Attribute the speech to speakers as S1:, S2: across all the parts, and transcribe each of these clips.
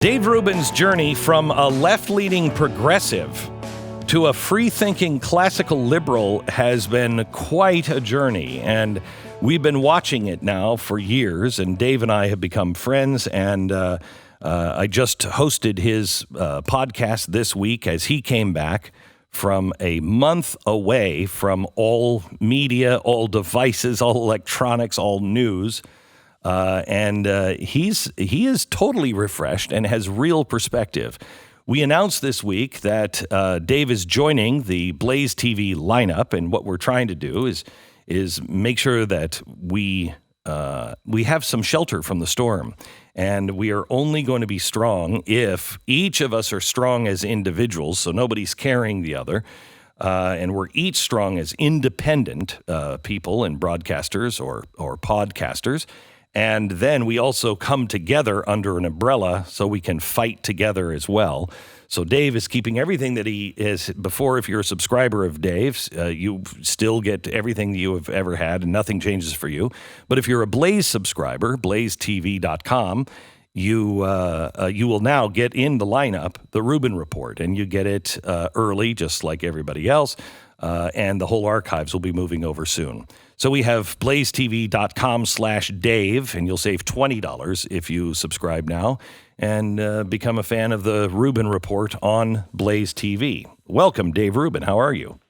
S1: Dave Rubin's journey from a left-leaning progressive to a free-thinking classical liberal has been quite a journey, and we've been watching it now for years, and Dave and I have become friends, and I just hosted his podcast this week as he came back from a month away from all media, all devices, all electronics, all news. He is totally refreshed and has real perspective. We announced this week that Dave is joining the BlazeTV lineup, and what we're trying to do is make sure that we have some shelter from the storm, and we are only going to be strong if each of us are strong as individuals, so nobody's carrying the other. And we're each strong as independent people and broadcasters or podcasters. And then we also come together under an umbrella so we can fight together as well. So Dave is keeping everything that he is before. If you're a subscriber of Dave's, you still get everything you have ever had and nothing changes for you. But if you're a Blaze subscriber, blazetv.com, you will now get in the lineup, the Rubin Report, and you get it early, just like everybody else. And the whole archives will be moving over soon. So we have blazetv.com/Dave, and you'll save $20 if you subscribe now and become a fan of the Rubin Report on Blaze TV. Welcome, Dave Rubin. How are you?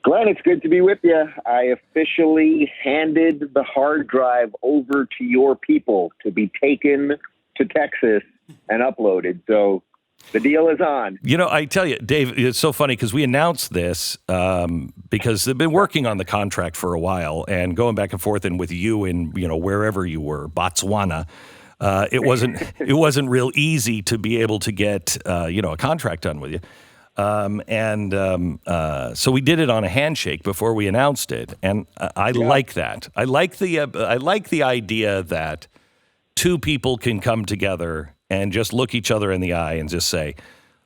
S2: Glenn, it's good to be with you. I officially handed the hard drive over to your people to be taken to Texas and uploaded. So the deal is on. You know,
S1: I tell you, Dave, it's so funny because we announced this because they've been working on the contract for a while and going back and forth, and with you in, wherever you were, Botswana, it wasn't real easy to be able to get, a contract done with you. So we did it on a handshake before we announced it. And I like that. I like the idea that two people can come together and just look each other in the eye and just say,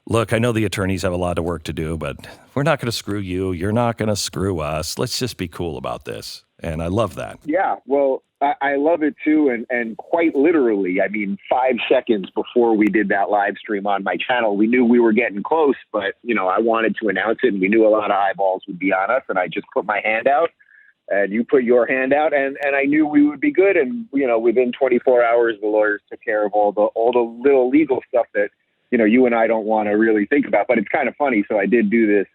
S1: look, I know the attorneys have a lot of work to do, but we're not going to screw you. You're not going to screw us. Let's just be cool about this. And I love that.
S2: Yeah, well, I love it too. And quite literally, 5 seconds before we did that live stream on my channel, we knew we were getting close, but, I wanted to announce it and we knew a lot of eyeballs would be on us. And I just put my hand out. And you put your hand out, and I knew we would be good. And, within 24 hours, the lawyers took care of all the little legal stuff that, you and I don't want to really think about. But it's kind of funny. So I did do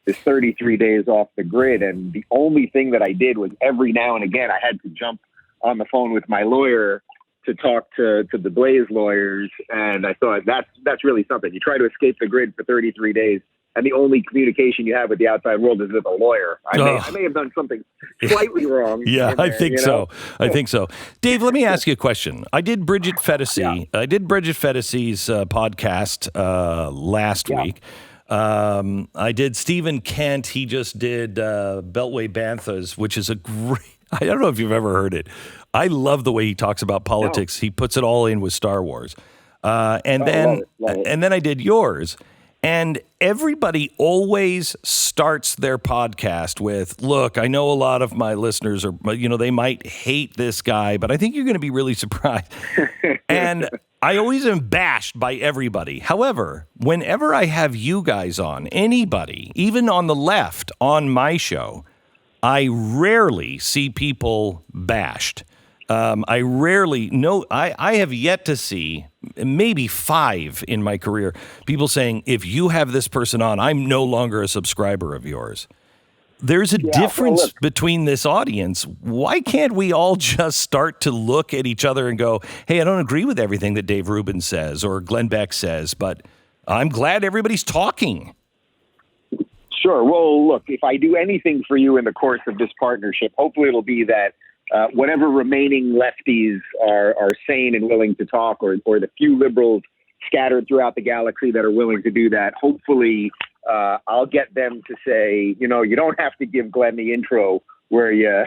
S2: this 33 days off the grid. And the only thing that I did was every now and again, I had to jump on the phone with my lawyer to talk to the Blaze lawyers. And I thought that's really something. You try to escape the grid for 33 days. And the only communication you have with the outside world is with a lawyer. I may have done something slightly wrong.
S1: Yeah, I think so. I think so. Dave, let me ask you a question. I did Bridget Fetisi. I did Bridget Fetisi's podcast last week. I did Stephen Kent. He just did Beltway Banthas, which is a great. I don't know if you've ever heard it. I love the way he talks about politics. No. He puts it all in with Star Wars. Love it. And then I did yours. And everybody always starts their podcast with, look, I know a lot of my listeners are, they might hate this guy, but I think you're going to be really surprised. And I always am bashed by everybody. However, whenever I have you guys on, anybody, even on the left, on my show, I rarely see people bashed. I have yet to see, maybe 5 in my career, people saying, if you have this person on, I'm no longer a subscriber of yours. There's a difference between this audience. Why can't we all just start to look at each other and go, hey, I don't agree with everything that Dave Rubin says or Glenn Beck says, but I'm glad everybody's talking.
S2: Sure. Well, look, if I do anything for you in the course of this partnership, hopefully it'll be that whatever remaining lefties are sane and willing to talk, or the few liberals scattered throughout the galaxy that are willing to do that, hopefully I'll get them to say, you don't have to give Glenn the intro where you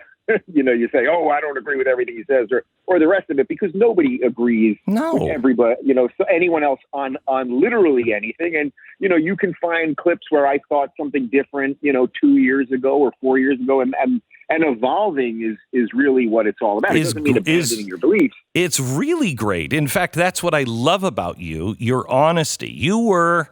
S2: You say, oh, I don't agree with everything he says, or the rest of it, because nobody agrees with everybody, so anyone else on literally anything. And, you can find clips where I thought something different, 2 years ago or 4 years ago. And evolving is really what it's all about. It doesn't mean abandoning your beliefs.
S1: It's really great. In fact, that's what I love about you, your honesty. You were,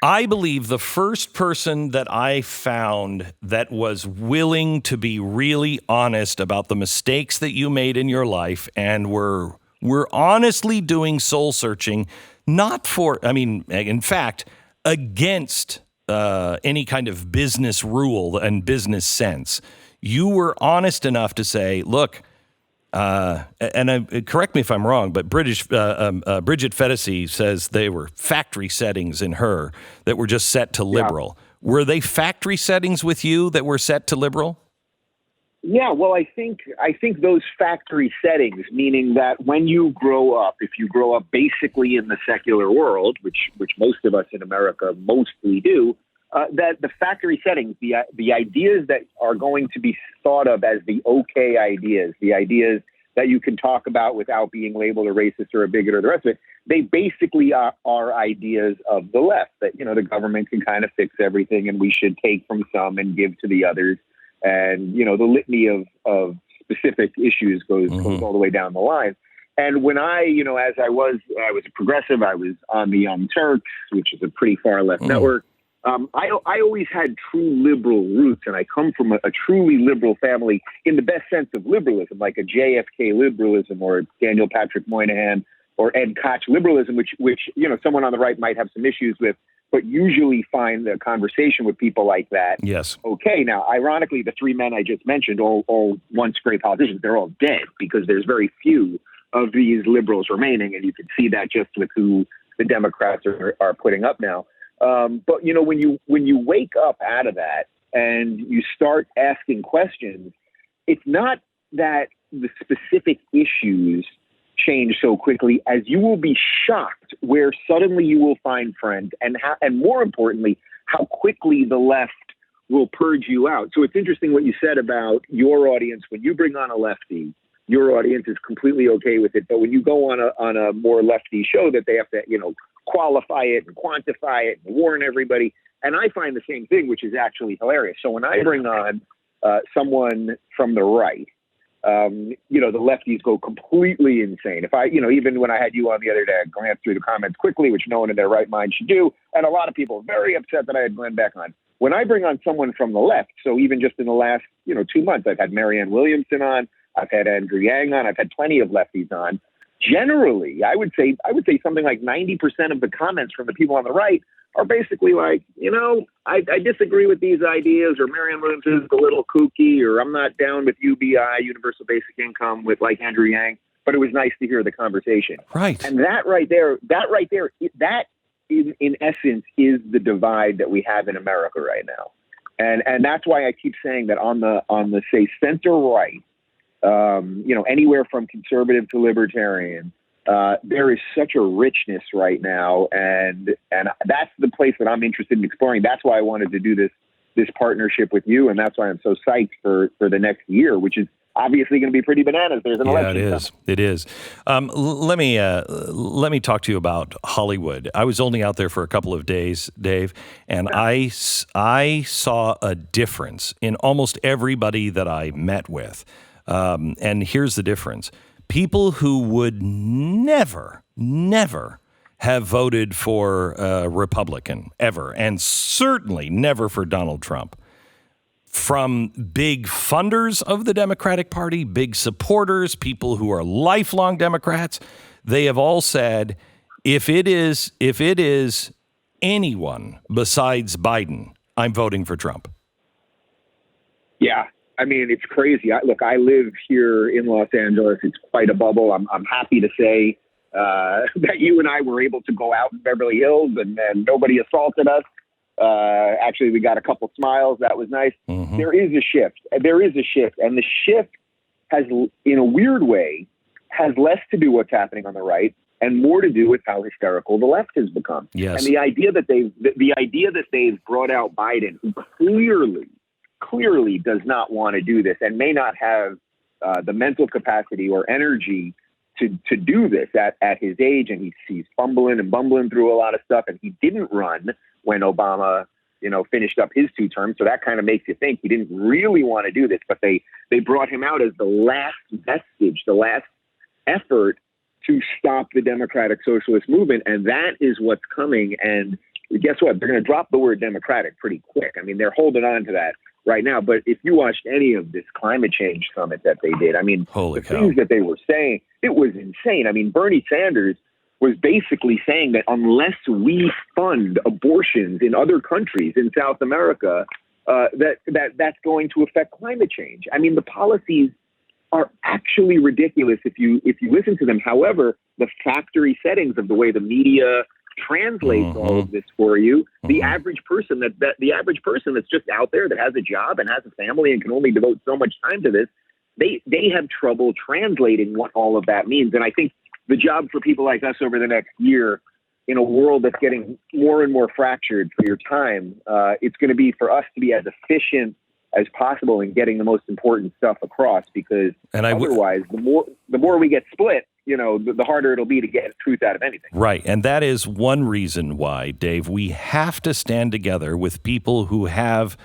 S1: I believe, the first person that I found that was willing to be really honest about the mistakes that you made in your life, and were honestly doing soul searching, in fact, against any kind of business rule and business sense. You were honest enough to say, look, correct me if I'm wrong, but Bridget Fedesi says they were factory settings in her that were just set to liberal. Yeah. Were they factory settings with you that were set to liberal?
S2: Yeah, well, I think those factory settings, meaning that when you grow up, if you grow up basically in the secular world, which most of us in America mostly do, that the factory settings, the ideas that are going to be thought of as the okay ideas, the ideas that you can talk about without being labeled a racist or a bigot or the rest of it, they basically are ideas of the left, that, the government can kind of fix everything and we should take from some and give to the others. And, the litany of specific issues goes all the way down the line. And when as I was a progressive, I was on the Young Turks, which is a pretty far left network. I always had true liberal roots, and I come from a truly liberal family in the best sense of liberalism, like a JFK liberalism or Daniel Patrick Moynihan or Ed Koch liberalism, which someone on the right might have some issues with, but usually find the conversation with people like that.
S1: Yes.
S2: Okay. Now, ironically, the three men I just mentioned, all once great politicians, they're all dead because there's very few of these liberals remaining, and you can see that just with who the Democrats are putting up now. But when you wake up out of that and you start asking questions, it's not that the specific issues change so quickly as you will be shocked where suddenly you will find friends, and more importantly, how quickly the left will purge you out. So it's interesting what you said about your audience. When you bring on a lefty, your audience is completely okay with it. But when you go on a more lefty show, that they have to, qualify it and quantify it and warn everybody. And I find the same thing, which is actually hilarious. So when I bring on someone from the right, the lefties go completely insane. If I, even when I had you on the other day, I glanced through the comments quickly, which no one in their right mind should do. And a lot of people are very upset that I had Glenn Beck on. When I bring on someone from the left, so even just in the last, 2 months, I've had Marianne Williamson on, I've had Andrew Yang on, I've had plenty of lefties on. Generally, I would say something like 90% of the comments from the people on the right are basically like, I disagree with these ideas, or Marianne Williamson is a little kooky, or I'm not down with UBI, Universal Basic Income, with like Andrew Yang, but it was nice to hear the conversation.
S1: Right.
S2: And that right there, in essence is the divide that we have in America right now. And that's why I keep saying that on the say center right, anywhere from conservative to libertarian, there is such a richness right now, and that's the place that I'm interested in exploring. That's why I wanted to do this partnership with you, and that's why I'm so psyched for the next year, which is obviously going to be pretty bananas. There's an election.
S1: It is. Let me talk to you about Hollywood. I was only out there for a couple of days, Dave, and I saw a difference in almost everybody that I met with. And here's the difference. People who would never have voted for a Republican ever, and certainly never for Donald Trump, from big funders of the Democratic Party, big supporters, people who are lifelong Democrats, they have all said, if it is anyone besides Biden, I'm voting for Trump.
S2: Yeah. I mean, it's crazy. I live here in Los Angeles. It's quite a bubble. I'm happy to say that you and I were able to go out in Beverly Hills and nobody assaulted us. Actually, we got a couple smiles. That was nice. Mm-hmm. There is a shift. And the shift has, in a weird way, has less to do with what's happening on the right and more to do with how hysterical the left has become.
S1: Yes.
S2: And the idea that they've brought out Biden, who clearly does not want to do this and may not have the mental capacity or energy to do this at his age. And he's fumbling and bumbling through a lot of stuff. And he didn't run when Obama, finished up his 2 terms. So that kind of makes you think he didn't really want to do this, but they brought him out as the last vestige, the last effort to stop the democratic socialist movement. And that is what's coming. And guess what? They're going to drop the word democratic pretty quick. I mean, they're holding on to that right now. But if you watched any of this climate change summit that they did, I mean,
S1: Holy cow.
S2: things that they were saying, it was insane. I mean, Bernie Sanders was basically saying that unless we fund abortions in other countries in South America, that's going to affect climate change. I mean, the policies are actually ridiculous if you listen to them. However, the factory settings of the way the media translates all of this for you, the average person the average person that's just out there that has a job and has a family and can only devote so much time to this, they have trouble translating what all of that means. And I think the job for people like us over the next year, in a world that's getting more and more fractured for your time, it's going to be for us to be as efficient as possible in getting the most important stuff across, because otherwise, the more we get split, the harder it'll be to get truth out of anything.
S1: Right. And that is one reason why, Dave, we have to stand together with people who have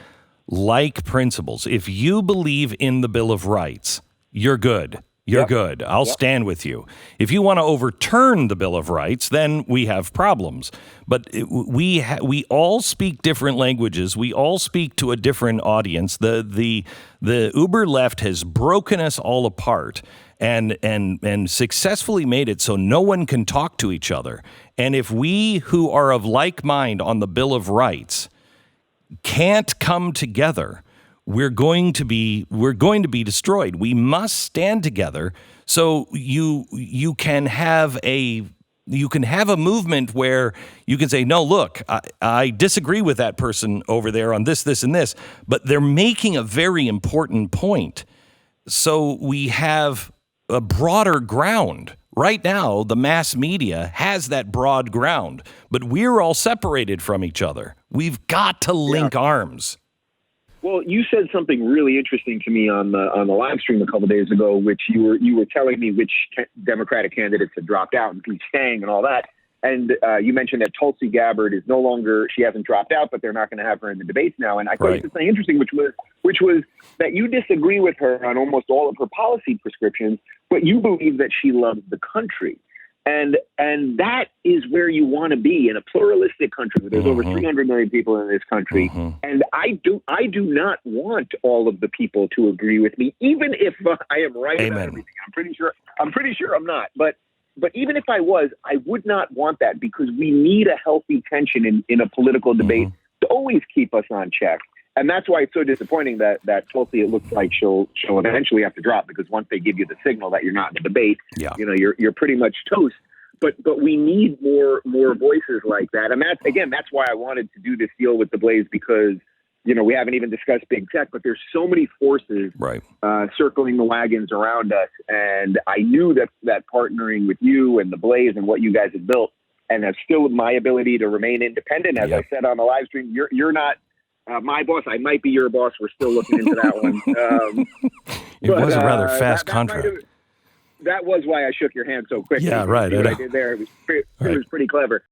S1: like principles. If you believe in the Bill of Rights, you're good. You're good. I'll stand with you. If you want to overturn the Bill of Rights, then we have problems. But we all speak different languages. We all speak to a different audience. The uber left has broken us all apart and successfully made it so no one can talk to each other. And if we who are of like mind on the Bill of Rights can't come together, we're going to be destroyed. We must stand together so you can have a movement where you can say, no, look, I disagree with that person over there on this, and this, but they're making a very important point. So we have a broader ground. Right now, the mass media has that broad ground, but we're all separated from each other. We've got to link arms.
S2: Well, you said something really interesting to me on the live stream a couple of days ago, which you were telling me which Democratic candidates had dropped out and who's staying and all that. And you mentioned that Tulsi Gabbard is no longer, she hasn't dropped out, but they're not going to have her in the debates now. And I thought it was something interesting, which was that you disagree with her on almost all of her policy prescriptions, but you believe that she loves the country. And that is where you want to be in a pluralistic country where there's over 300 million people in this country. And I do not want all of the people to agree with me, even if I am right about everything. I'm pretty sure I'm not. But even if I was, I would not want that, because we need a healthy tension in a political debate to always keep us on check. And that's why it's so disappointing that Tulsi, it looks like she'll eventually have to drop, because once they give you the signal that you're not in the debate, you're pretty much toast. But we need more voices like that. And that's why I wanted to do this deal with the Blaze, because we haven't even discussed big tech, but there's so many forces circling the wagons around us. And I knew that partnering with you and the Blaze and what you guys have built, and have still my ability to remain independent, as I said on the live stream, you're not my boss. I might be your boss. We're still looking into that one.
S1: It was a rather fast contract.
S2: That was why I shook your hand so quickly.
S1: Yeah, right.
S2: What I did there. It was pretty clever.